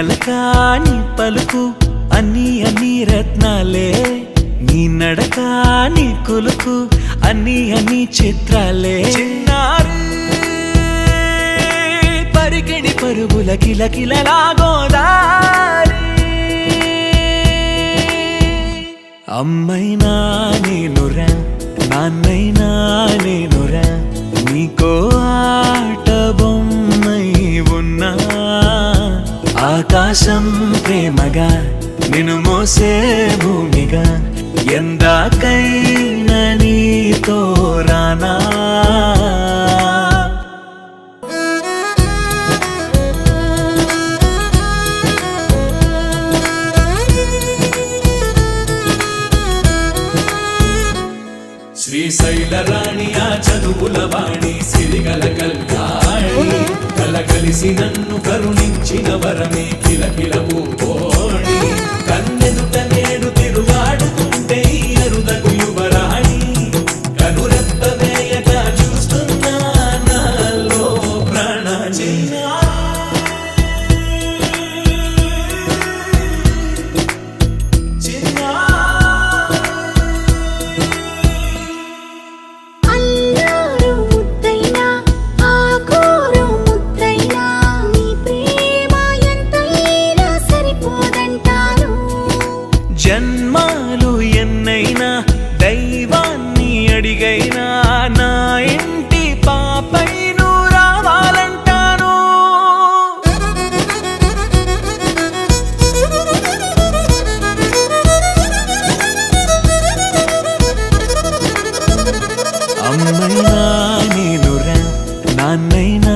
అలకాని పలుకు అన్ని అన్ని రత్నాలే, నీ నడక నీ కులుకు అన్ని అన్ని చిత్రాలే. చిన్నారి పరికిణి పరుగుల కిలకిలలా గోదారి, అమ్మైనా నేనురా నాన్నైనా నేనురా, నీకో ఆట బొమ్మై ఉన్నా. ఆకాశం ప్రేమగా నిన్ను మోసే భూమిగా, ఎందాకైనా నీతో రానా. శ్రీశైల రాణి ఆ చదువుల వాణి, సిరిగల కళ్యాణి, కలగలిసి నన్ను కరుణించిన వరమే కిలకిల పూకోణి. కన్నెదుట నేడు తిరుగాడుతుంటే అరుదగు యువరాణి, కనురెప్ప వేయక చూస్తున్నా నాలో ప్రాణ. జన్మాలు ఎన్నైనా దైవాన్ని అడిగైనా, నా ఇంటి పాపై నువ్వు రావాలంటాను. అమ్మైనా నేనురా నాన్నైనా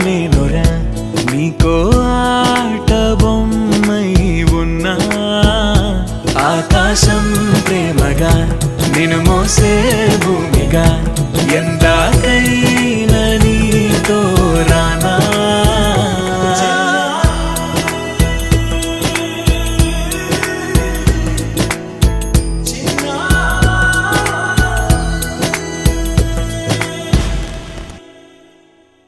నేనురా, నీకో ఆట బొమ్మై ఉన్నా. ఆకాశం ప్రేమగా నిన్ను మోసే భూమిగా, ఎందాకై